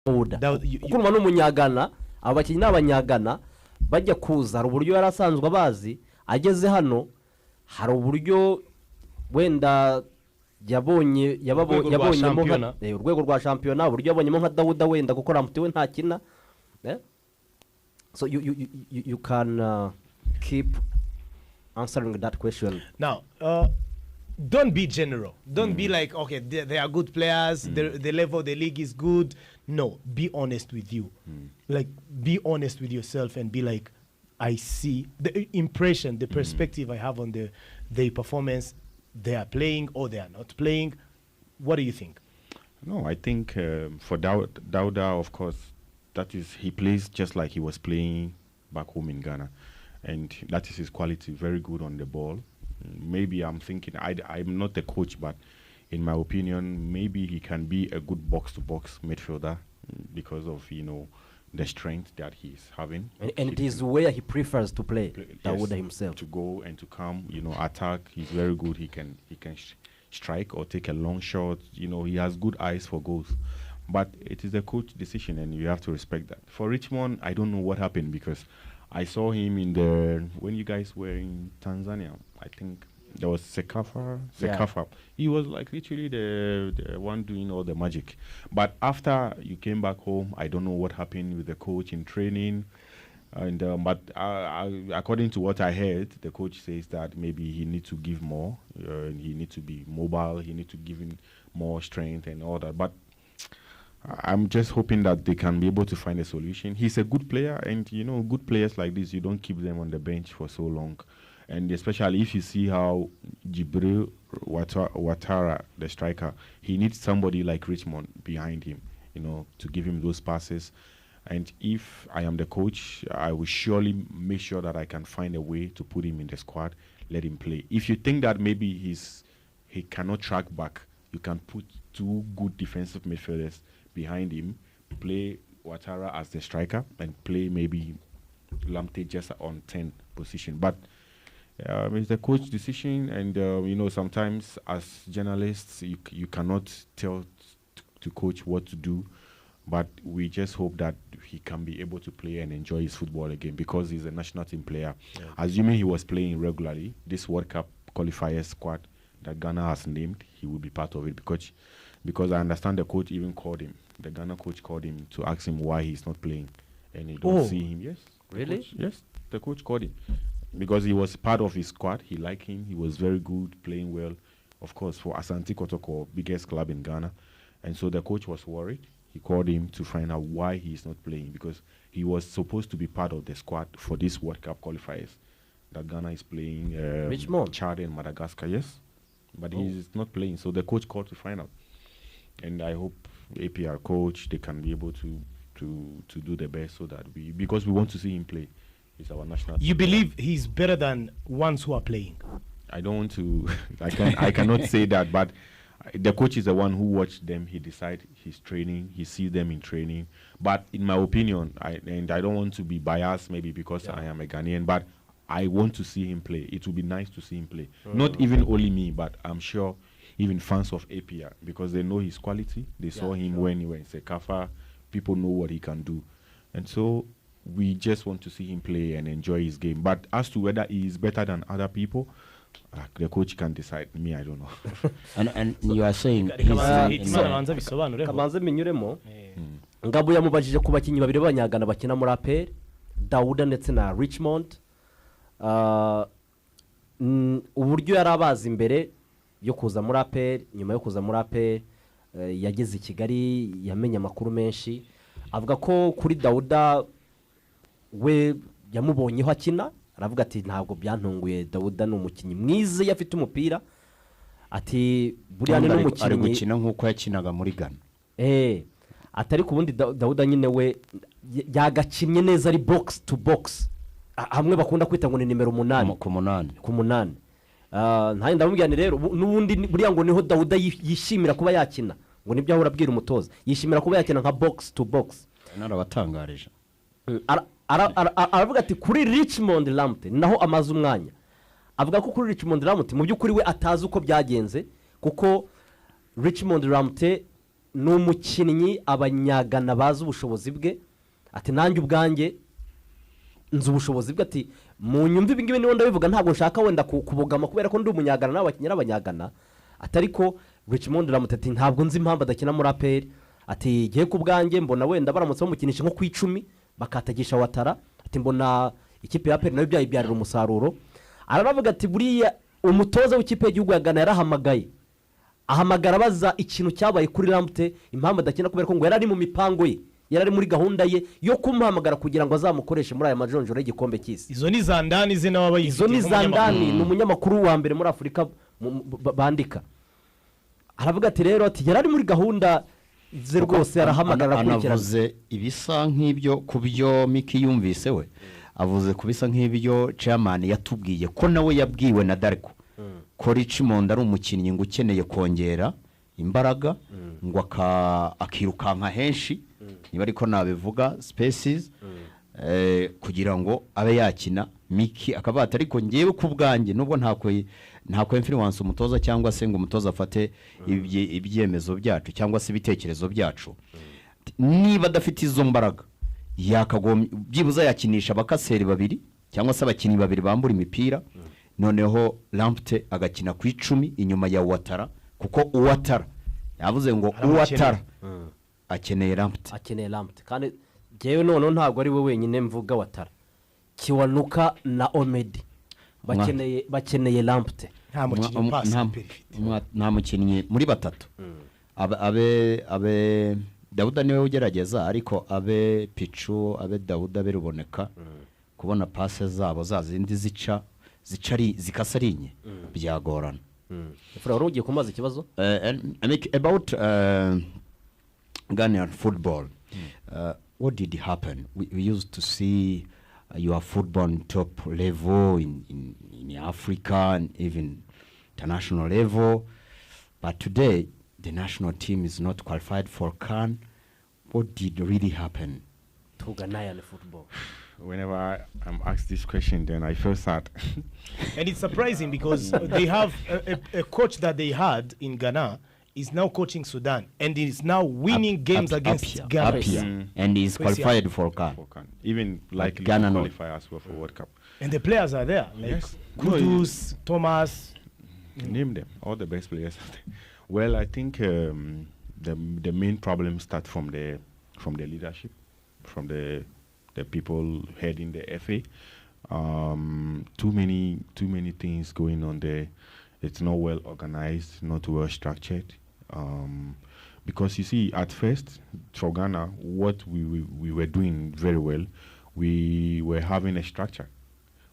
kuko umwana n'umunyagana abakinnyi n'abanyagana bajya kuza hari uburyo yarasanzwe abazi ageze hano hari uburyo wenda yabonyemo urwego rwa shampiyona uburyo yabonyemo nka Dawuda wenda kuko Lamptey we ntakina so you can keep answering that question now. Don't be general. Don't be like, okay, they are good players. The level of the league is good. No, be honest with you. Like, be honest with yourself and be like, I see the impression, the perspective I have on their performance. They are playing or they are not playing. What do you think? No, I think for Dauda, of course, he plays just like he was playing back home in Ghana. And that is his quality, very good on the ball. Maybe I'm thinking, I'm not the coach, but in my opinion, maybe he can be a good box-to-box midfielder because of, the strength that he's having. And it is where he prefers to play Dauda himself. To go and to come, attack. He's very good. He can strike or take a long shot. He has good eyes for goals. But it is a coach decision, and you have to respect that. For Richmond, I don't know what happened because I saw him when you guys were in Tanzania. I think there was Sekafa. Yeah. He was like literally the one doing all the magic. But after you came back home, I don't know what happened with the coach in training. And but according to what I heard, the coach says that maybe he needs to give more. He needs to be mobile. He needs to give him more strength and all that. But I'm just hoping that they can be able to find a solution. He's a good player, and good players like this, you don't keep them on the bench for so long. And especially if you see how Jibril Ouattara, the striker, he needs somebody like Richmond behind him, to give him those passes. And if I am the coach, I will surely make sure that I can find a way to put him in the squad, let him play. If you think that maybe he cannot track back, you can put two good defensive midfielders behind him, play Ouattara as the striker, and play maybe Lamptey just on 10 position. But it's the coach decision, and sometimes as journalists you cannot tell to coach what to do, but we just hope that he can be able to play and enjoy his football again because he's a national team player. Yeah. Assuming he was playing regularly, this World Cup qualifier squad that Ghana has named, he will be part of it because I understand the coach even called him. The Ghana coach called him to ask him why he's not playing, and he don't see him. Yes, really? Yes, the coach called him because he was part of his squad. He liked him. He was very good, playing well. Of course, for Asante Kotoko, biggest club in Ghana, and so the coach was worried. He called him to find out why he's not playing because he was supposed to be part of the squad for this World Cup qualifiers that Ghana is playing. Richmond, Chad, and Madagascar. Yes, but he's not playing. So the coach called to find out, and I hope APR coach, they can be able to do the best so that because we want to see him play. He's our national team. You believe he's better than ones who are playing? I don't want to I cannot say that, but the coach is the one who watched them. He decides his training, he sees them in training. But in my opinion, I don't want to be biased maybe because I am a Ghanaian, but I want to see him play. It would be nice to see him play. Not even only me, but I'm sure even fans of APR, because they know his quality. They saw him when he went Sekafa. People know what he can do. And so we just want to see him play and enjoy his game. But as to whether he is better than other people, the coach can decide. Me, I don't know. and you are saying kamanze minyuremo Ngabo yamubajije ku bakinyi babiri b'abanyagana bakina muri APR, Dauda ndetse na Richmond. Uburyo yarabaza imbere yo kuza muri APR, nyuma yo kuza muri APR yageze i Kigali, yamenye amakuru menshi avuga ko kuri Dauda we yamubonyeho akina, aravuga ati ntabwo byantunguye, Dauda ni umukinnyi mwiza yafite umupira, ati buriya ni n'umukinnyi ari gukina nkuko yakinaga muri Ghana. Atari ku bundi Dauda nyine we yagakinnye neza ari box to box, hamwe bakunda kwita ngo ni nimero 8 ku 8. Ntaye ndamubwirane rero n'ubundi buriya ngo niho Dauda yishimira kuba yakina, ngo nibyo ahora abwira umutoza, yishimira kuba yakina nka box to box. Narabatangarije aravuga ati kuri Richmond Lamptey naho amaze umwanya, avuga ko kuri Richmond Lamptey mu by'ukuri we atazi uko byagenze, kuko Richmond Lamptey ni umukinnyi abanyagana bazi ubushobozi bwe ati nanjye ubwanjye nzi ubushobozi bwe ati mu nyumva ibi ngibi niba ndabivuga ntabwo nshaka wenda kubogama kubera ko ndi umunyagana n'abakinnyi n'abanyagana atari ko Richmond Lamptey ntabwo nzi impamvu adakina muri APR ati giye ku bwanjye mbona wenda baramutse bamukinisha nko ku 10 bakatagisha Watara ati mbona ikipe ya APR nayo byayibyarira umusaruro aravuga ati buriya umutoza w'ikipe y'igihugu ya Ghana yarahamagaye ahamagara baza ikintu cyabaye kuri Lamptey impamvu adakina kubera ko ngo yari ari mu mipango ye yari ari muri gahunda ye yo kumuhamagara kugira ngo azamukoreshe muri aya majonjoro y'igikombe cy'isi. Izo ni zandani ze n'abayizi. Izo ni zandani ni umunyamakuru wa mbere muri Afurika bandika. Aravuga ati rero ati yari ari muri gahunda ze rwose arahamagara kurikirana. Anavuze ibisa nk'ibyo kubyo Micky yumvise we. Avuze kubisa nk'ibyo chairman yatubwiye ko nawe yabwiwe na Darko. Ko Richmond ari umukinnyi ngo ukeneye kongera imbaraga ngo akirukanka henshi niba ariko nabivuga spaces kugira ngo abe yakina. Micky akabata ariko ngewe ku bwanjye nubwo ntako influence umutoza cyangwa se ngo umutoza afate ibyemezo byacu cyangwa se ibitekerezo byacu niba adafite izo mbaraga yakagomye byibuza yakinisha abakaseri babiri cyangwa se abakinnyi babiri bambura imipira noneho Lamptey agakina ku 10 inyuma ya Watara kuko Watara yavuze ngo Watara akeneye Lamptey kandi jewe none ntabwo ari we wenyine mvuga Watara Kiwanuka na Omedi bakeneye Lamptey nta mukinnyi muri batatu abe Dauda niwe ugerageza ariko abe Pichu abe Dauda beruboneka kubona passe zabo zazindi zikasarinye byagorana. Fura urugiye kumaza ikibazo about Ghanaian football. What did happen? We used to see your football top level in Africa and even international level, but today the national team is not qualified for CAN. What did really happen to Ghanaian football? Whenever I'm asked this question, then I feel sad. And it's surprising because they have a coach that they had in Ghana is now coaching Sudan and is now winning games against Ghana. And he's qualified for CAN. Even likely Ghana to qualify as well for World Cup. And the players are there, like yes. Kudus, Thomas. Name them, all the best players. Well, I think the main problem starts from the leadership, from the people heading the FA. Too many things going on there. It's not well organized, not well structured. Because you see, at first, for Ghana, what we were doing very well, we were having a structure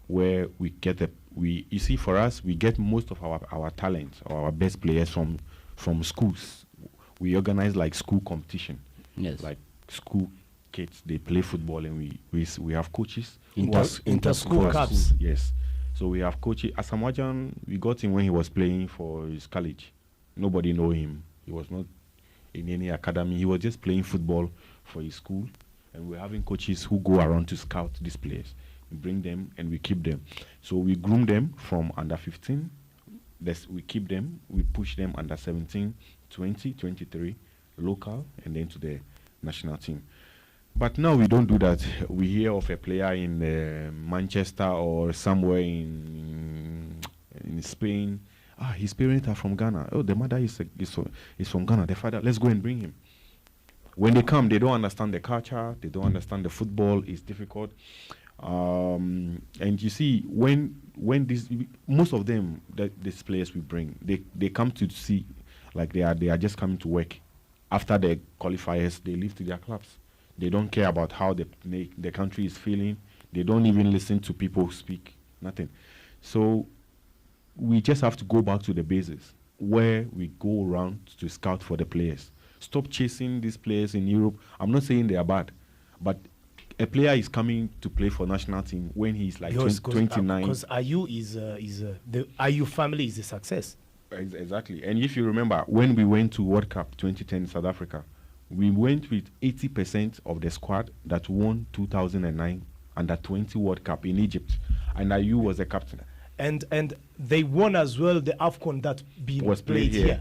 where we get you see, for us, we get most of our talent or our best players from schools. We organize like school competition. Yes. Like school kids, they play football and we have coaches. Inter-school cups. Yes. So we have coaches. Asamajan, we got him when he was playing for his college. Nobody know him. He was not in any academy. He was just playing football for his school. And we're having coaches who go around to scout these players. We bring them and we keep them. So we groom them from under 15. We keep them. We push them under 17, 20, 23, local, and then to the national team. But now we don't do that. We hear of a player in Manchester or somewhere in Spain. His parents are from Ghana. Oh, the mother is from Ghana. The father, let's go and bring him. When they come, they don't understand the culture. They don't understand the football. It's difficult. And you see, when most of them, these players we bring, they come to see, like they are just coming to work. After the qualifiers, they leave to their clubs. They don't care about how the country is feeling. They don't even listen to people speak. Nothing. So we just have to go back to the basics, where we go around to scout for the players. Stop chasing these players in Europe. I'm not saying they are bad, but a player is coming to play for national team when he's like 29. Because Ayu the Ayu family is a success. Exactly. And if you remember, when we went to World Cup 2010 in South Africa, we went with 80% of the squad that won 2009 Under-20 World Cup in Egypt. And Ayu was the captain. And they won as well the AFCON that was played here.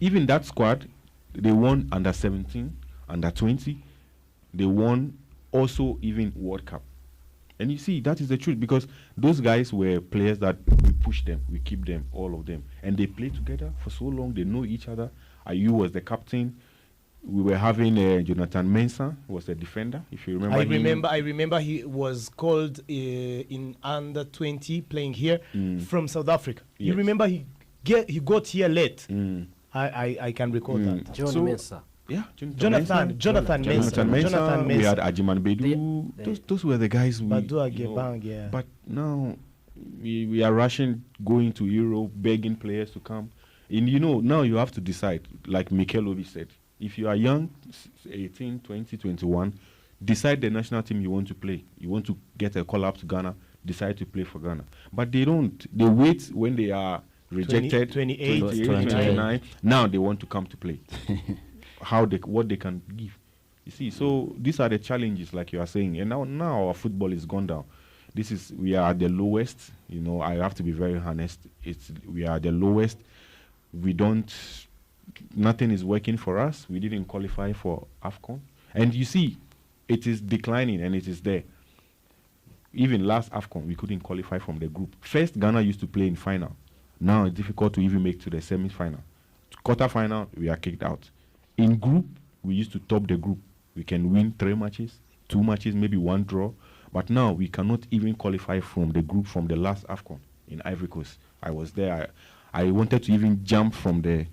Even that squad, They won under 17, under 20. They won also even World Cup. And you see, that is the truth, because those guys were players that we push them, we keep them, all of them. And they play together for so long, they know each other. Ayu was the captain. We were having Jonathan Mensah, who was a defender, if you remember. I remember he was called in under 20 playing here from South Africa. Yes. You remember he got here late. I can recall that. John Mensah. Yeah, Jonathan Mensah. We had Ajiman Bedu. Those were the guys. Badua Gebang, yeah. But now we are rushing, going to Europe, begging players to come. And now you have to decide, like Mikelovic said, if you are young, 18, 20, 21, decide the national team you want to play. You want to get a call up to Ghana, decide to play for Ghana. But they don't. They wait when they are rejected, 28, 29. Now they want to come to play. What they can give. You see, so these are the challenges, like you are saying. And now our football is gone down. We are at the lowest. I have to be very honest. We are at the lowest. Nothing is working for us. We didn't qualify for AFCON. And you see, it is declining and it is there. Even last AFCON, we couldn't qualify from the group. First, Ghana used to play in final. Now it's difficult to even make to the semi-final. Quarter-final, we are kicked out. In group, we used to top the group. We can win 3 matches, 2 matches, maybe 1 draw. But now we cannot even qualify from the group from the last AFCON in Ivory Coast. I was there. I wanted to even jump from the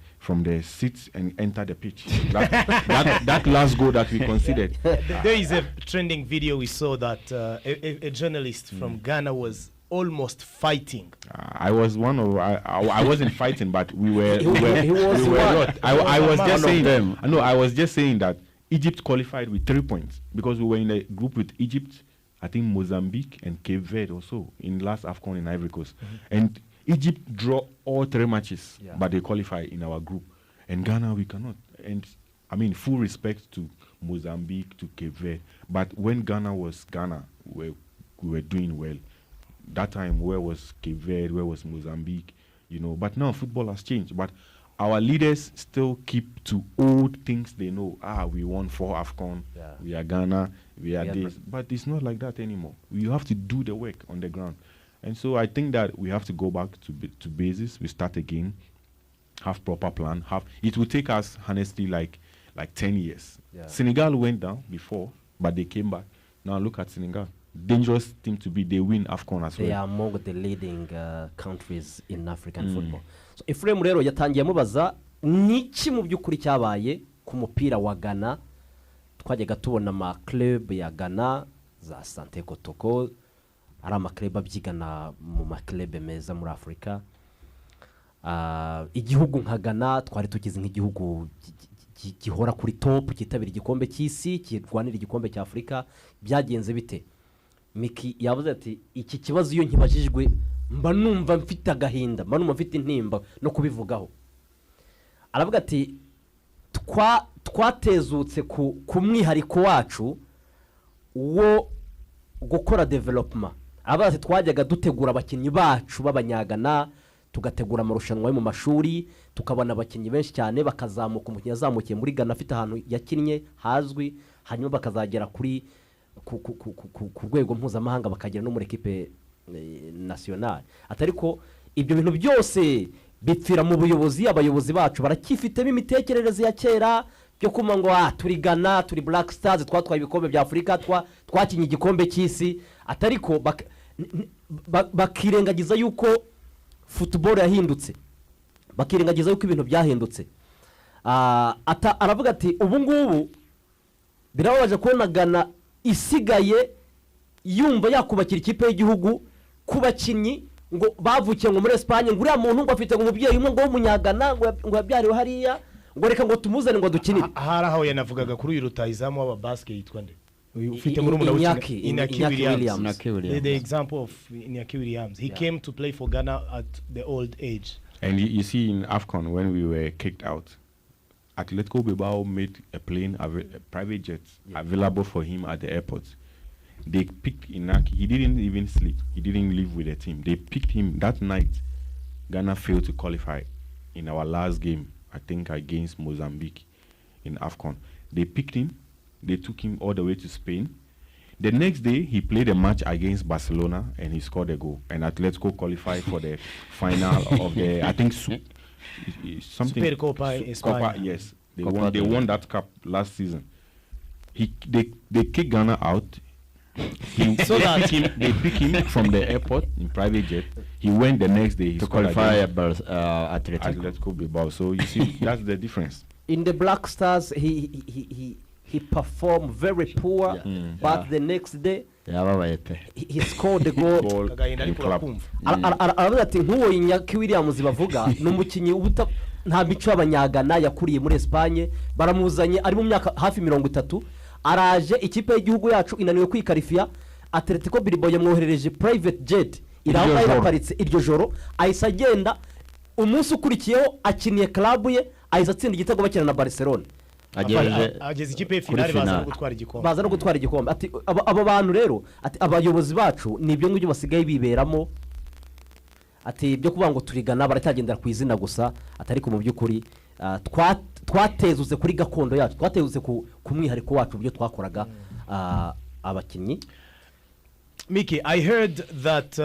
seats and enter the pitch. that last goal that we considered. There is a trending video we saw that a journalist from Ghana was almost fighting. I was one of. I wasn't fighting, but we were. He was one. I was just saying. No, I was just saying that Egypt qualified with 3 points because we were in a group with Egypt, I think Mozambique and Cape Verde also in last AFCON in Ivory Coast, and Egypt draw all 3 matches, but they qualify in our group, and Ghana we cannot. And I mean, full respect to Mozambique, to Cape Verde, but when Ghana was Ghana, we were doing well. That time, where was Cape Verde, where was Mozambique, But now football has changed. But our leaders still keep to old things they know. We won 4 AFCON, we are Ghana, we are this. But it's not like that anymore. You have to do the work on the ground. And so I think that we have to go back to basis. We start again, have proper plan. It will take us, honestly, like 10 years. Yeah. Senegal went down before, but they came back. Now look at Senegal. Dangerous team to be. They win AFCON as well. They are among the leading countries in African football. So Ephraim rero yatangiye mubaza niki mu byukuri cyabaye ku mupira wa Ghana. Twajyaga tubona ama club ya Ghana za Sante Kotoko ari ama club abyigana mu ma club meza muri Afrika. Igihugu nka Ghana twari tukize nk'igihugu gihora kuri top kitabira igikombe cy'isi kirwanira igikombe cya Afrika. Byagenze bite? Micky yavuze ati iki kibazo iyo nkibajijwe mba numva mfite agahinda, mba numva mfite intimba no kubivugaho. Aravuga ati twatezutse ku mwihariko wacu wo gukora development. Aravuga ati twajyaga dutegura abakinnyi bacu b'abanyagana, tugategura amarushanwa yo mu mashuri, tukabona abakinnyi benshi cyane bakazamuka, umukinnyi yazamukiye muri Ghana afite ahantu yakinnye hazwi, hanyuma bakazagera kuri ku rwego mpuzamahanga bakagera no muri equipe nationale. Atariko ibyo bintu byose bipfira mu buyobozi. Abayobozi bacu barakifitemo imitekerereze ya kera byo kuma ngo turi Ghana, turi Black Stars, twatwaye ibikombe bya Afrika, twakinye igikombe cy'isi. Atariko bakirengagiza yuko football yahindutse, bakirengagiza yuko ibintu byahindutse. Aravuga ati ubu ngubu birababaje kubona Ghana isigaye yumva yakubakira ikipe y'igihugu ku bakinnyi ngo bavukiye ngo muri Espagne, ngo uriya muntu ngo afite ngo umubyeyi umwe ngo w'umunyagana ngo yabyariwe hariya, ngo reka ngo tumuzane ngo dukinire. Haraho yanavugaga kuri uyu rutayizamu w'aba basket yitwa nde? Ufite muri umuna Iñaki Williams. The example of Iñaki Williams. He came to play for Ghana at the old age. And you see in AFCON when we were kicked out, Atletico Bilbao made a plane, a private jet available for him at the airport. They picked Iñaki. He didn't even sleep. He didn't live with the team. They picked him that night. Ghana failed to qualify in our last game, I think against Mozambique. in AFCON. They picked him. They took him all the way to Spain. The next day, he played a match against Barcelona and he scored a goal. And Atletico qualified for the final of the, I think, something. Supercopa España. Yes. They won that cup last season. They kicked Ghana out. They pick him from the airport in private jet. He went the next day to qualify Atletico Bilbao. So you see, that's the difference. In the Black Stars, he performed very poor, but the next day he scored the goal. Aravuga ati nk'uwo Inyaki Williams bavuga ni umukinnyi nta mico y'abanyagana yakuriye muri Espagne, baramuzanye ari mu myaka hafi 30, araje ikipe y'igihugu yacu inaniwe kwikarifiya, Atletico Bilbao yamwoherereje private jet iramba iraparitse iryo joro, ahise agenda umunsi ukurikiyeho akiniye club ye, ahise atsinda igitego bakina na Barcelona. Ageze ikipe finale baza no gutwara igikombe. Ati abo bantu rero, ati abayobozi bacu nibyo ngibyo basigaye biberamo, ati ibyo kuvuga ngo turigana baracyagendera ku izina gusa, atari ku mu by'ukuri twatezuze kuri gakondo yacu, twatezuze ku mwihariko wacu byo twakoraga abakinnyi. Micky, I heard that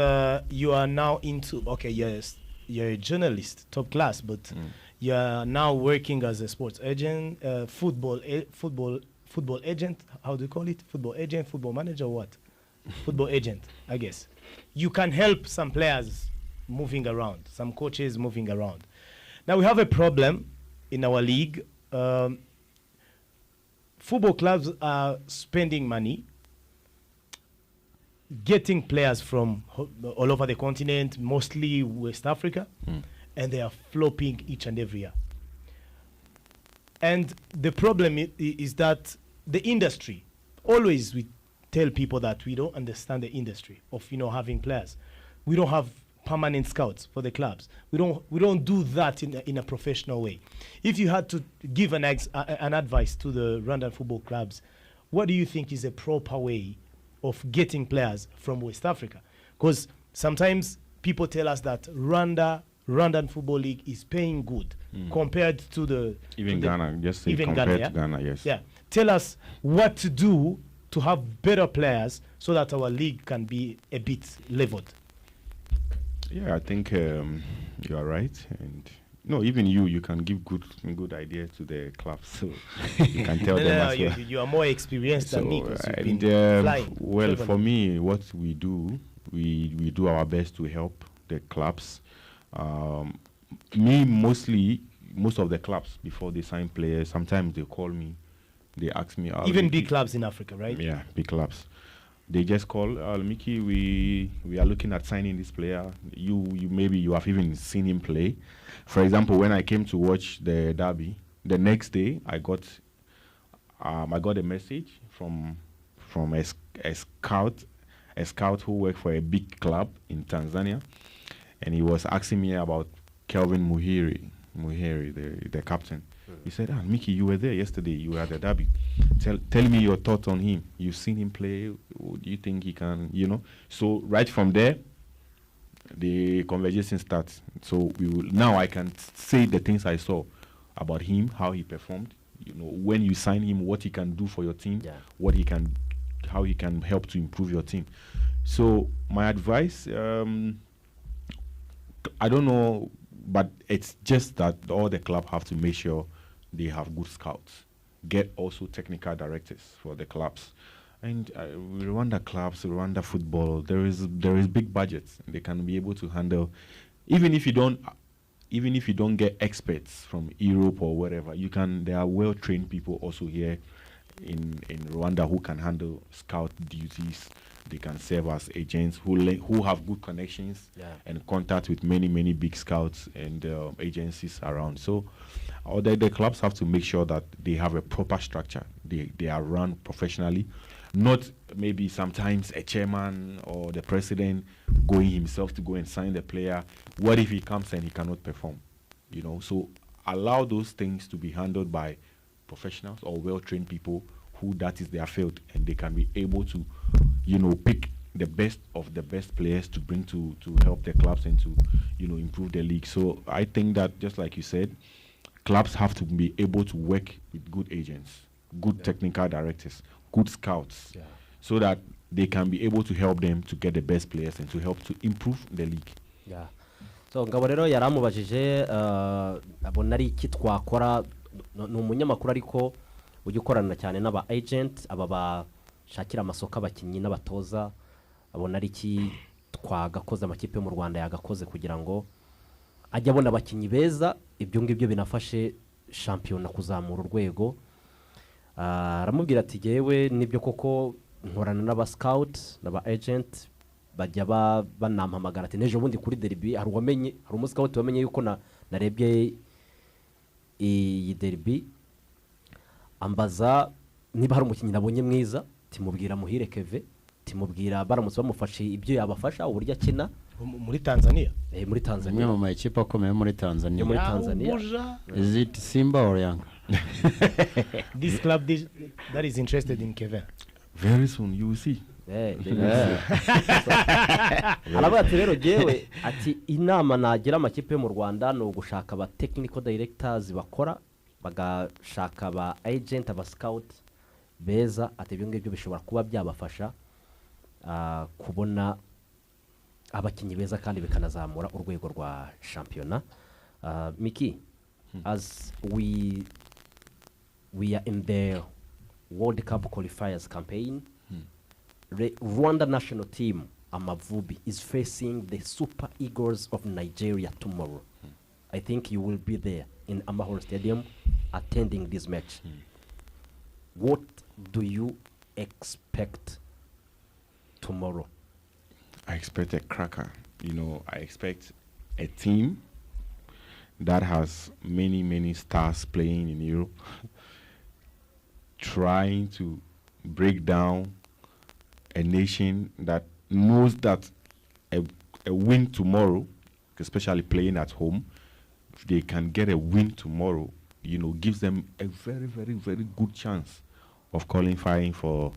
you are now into, okay, yes, you're a journalist, top class, but you are now working as a sports agent, football agent. How do you call it? Football agent, football manager, what? Football agent, I guess. You can help some players moving around, some coaches moving around. Now we have a problem in our league. Football clubs are spending money, getting players from all over the continent, mostly West Africa, and they are flopping each and every year. And the problem is that the industry, always we tell people that we don't understand the industry of having players. We don't have permanent scouts for the clubs. We don't do that in a professional way. If you had to give an advice to the Rwandan football clubs, what do you think is a proper way of getting players from West Africa? Because sometimes people tell us that Rwandan Football League is paying good compared to the... Ghana, just say compared to Ghana, yes. Yeah. Tell us what to do to have better players so that our league can be a bit leveled. Yeah, I think you are right. And even you can give good ideas to the clubs. So you can tell them as well. You are more experienced than me because you've been flying. Well, for me, what we do, we do our best to help the clubs. Most of the clubs, before they sign players, sometimes they call me, they ask me. Even big clubs in Africa, right? Yeah, big clubs. They just call, Micky, we are looking at signing this player. You maybe you have even seen him play. For example, when I came to watch the derby, the next day I got a message from a scout who worked for a big club in Tanzania, and he was asking me about Kelvin Muhiri, the captain. He said, Micky, you were there yesterday. You were at the derby. Tell me your thoughts on him. You've seen him play. Do you think he can, So right from there, the conversation starts. So now I can say the things I saw about him, how he performed. When you sign him, what he can do for your team, how he can help to improve your team. So my advice, I don't know, but it's just that all the club have to make sure they have good scouts. Get also technical directors for the clubs. And Rwanda clubs, Rwanda football, there is big budgets. They can be able to handle, even if you don't get experts from Europe or wherever, there are well-trained people also here in Rwanda who can handle scout duties. They can serve as agents who have good connections and contact with many big scouts and agencies around. So the clubs have to make sure that they have a proper structure. They are run professionally, not maybe sometimes a chairman or the president going himself to go and sign the player. What if he comes and he cannot perform? So allow those things to be handled by professionals or well-trained people who that is their field, and they can be able to pick the best of the best players to bring to help the clubs and to improve the league. So I think that, just like you said, clubs have to be able to work with good agents, good technical directors, good scouts, so that they can be able to help them to get the best players and to help to improve the league. Yeah. So ngabo rero yaramubajije abona ari iki twakora ni umunyamakuru ariko ujya ukorana cyane n'aba agent aba bashakira amasoko abakinnyi n'abatoza abona ari iki twagakoze amakipe yo mu Rwanda yagakoze kugira ngo ajya abona abakinnyi beza ibyo ngibyo binafashe shampiyona kuzamura urwego. Aramubwira ati jewe nibyo koko nkorana n'aba scout n'aba agent bajya banampamagara ati nejo bundi kuri derby hari umuscout wamenye yuko narebye iyi derby ambaza niba hari umukinnyi nabonye mwiza timubwira Muhire Keve timubwira baramutse bamufashe ibyo yabafasha uburyo akina muri Tanzania. Muri Tanzania mu makipe akomeye muri Tanzania. Is it Simba or Yanga? This club that is interested in Kevin. Very soon you will see. Aravuga ati rero jewe ati inama nagira amakipe yo mu Rwanda no gushaka aba technical directors bakora bagashaka aba agent aba scout beza ati ibyo ngibyo bishobora kuba byabafasha kubona abakinnyi beza kandi bikanazamura urwego rwa shampiyona. Micky, as we are in the World Cup qualifiers campaign, Rwanda national team Amavubi is facing the Super Eagles of Nigeria tomorrow. I think you will be there in Amahoro Stadium attending this match. What do you expect tomorrow? I expect a cracker. I expect a team that has many stars playing in Europe, trying to break down a nation that knows that a win tomorrow, especially playing at home, if they can get a win tomorrow, gives them a very good chance of qualifying for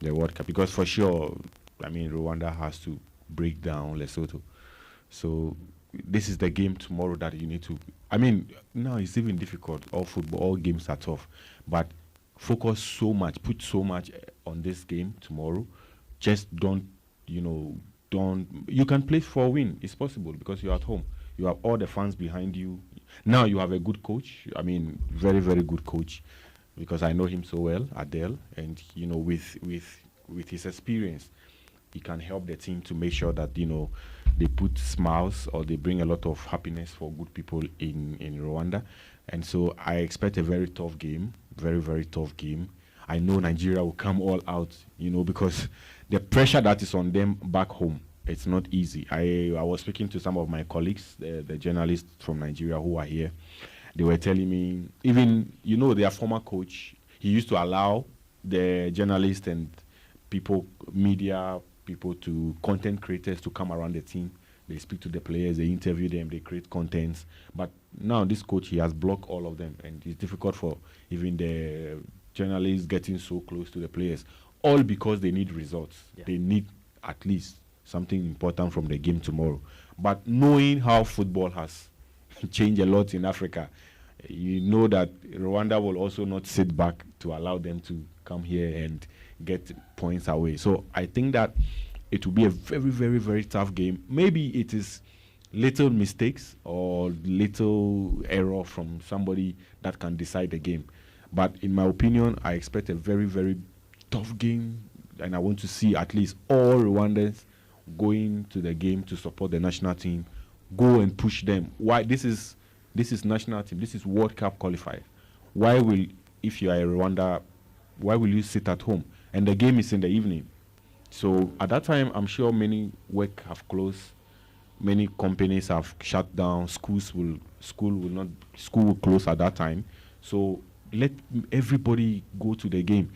the World Cup. Because for sure, Rwanda has to break down Lesotho. So this is the game tomorrow that you need to. Now it's even difficult. All football, all games are tough. But focus so much, put so much on this game tomorrow. Just don't. You can play for a win. It's possible because you're at home. You have all the fans behind you. Now you have a good coach. Very good coach, because I know him so well, Adele, and with his experience, he can help the team to make sure that they put smiles or they bring a lot of happiness for good people in Rwanda. And so I expect a very tough game, very tough game. I know Nigeria will come all out, because the pressure that is on them back home, it's not easy. I was speaking to some of my colleagues, the journalists from Nigeria who are here. They were telling me, even, their former coach, he used to allow the journalists and people, media people, content creators to come around the team. They speak to the players, they interview them, they create contents. But now this coach, he has blocked all of them, and it's difficult for even the journalists getting so close to the players, all because they need results. Yeah. They need at least something important from the game tomorrow. But knowing how football has changed a lot in Africa, you know that Rwanda will also not sit back to allow them to come here and get points away. So I think that it will be a very tough game. Maybe it is little mistakes or little error from somebody that can decide the game. But in my opinion, I expect a very tough game, and I want to see at least all Rwandans going to the game to support the national team, go and push them. Why? This is national team. This is World Cup qualifier. If you are a Rwanda, why will you sit at home? And the game is in the evening. So at that time, I'm sure many work have closed, many companies have shut down, school will close at that time. So let everybody go to the game.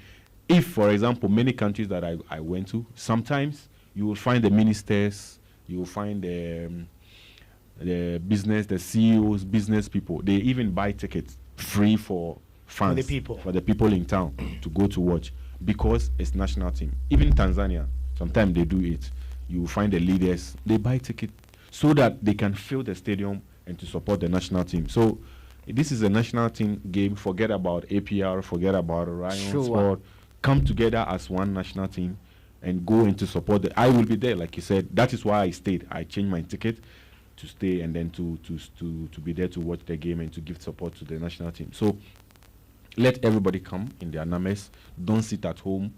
If, for example, many countries that I went to, sometimes you will find the ministers, you will find the business, the CEOs, business people. They even buy tickets free for fans, for the people in town to go to watch, because it's national team. Even Tanzania, sometimes they do it. You will find the leaders, they buy tickets so that they can fill the stadium and to support the national team. So This is a national team game. Forget about APR, forget about Orion Sure. Sport. Come together as one national team and go into support. I will be there, like you said. That is why I stayed. I changed my ticket to stay and then to be there to watch the game and to give support to the national team. So let everybody come in their numbers. Don't sit at home.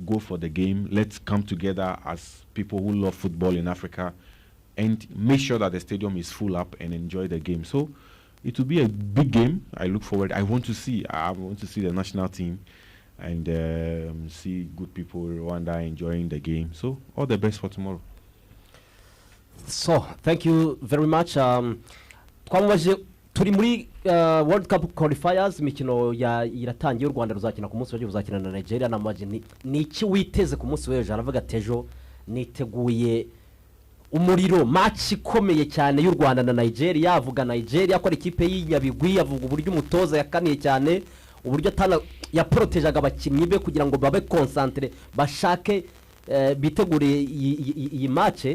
Go for the game. Let's come together as people who love football in Africa and make sure that the stadium is full up and enjoy the game. So it will be a big game. I look forward. I want to see the national team and see good people in Rwanda enjoying the game. So all the best for tomorrow. So thank you very much. Twamubaje turi muri World Cup qualifiers, imikino iratangiye. U Rwanda ruzakina ku munsi w'ejo, ruzakina na Nigeria. Namaje ni iki witeze ku munsi w'ejo? Aravuga tejo niteguye umuriro, match ikomeye cyane y'u Rwanda na Nigeria. Avuga Nigeria ko ari ikipe y'inyabigwi, avuga uburyo umutoza yakaniye cyane, uburyo ya protejaga abakinnyi be kugira ngo babe concentre bashake bitegure iyi match.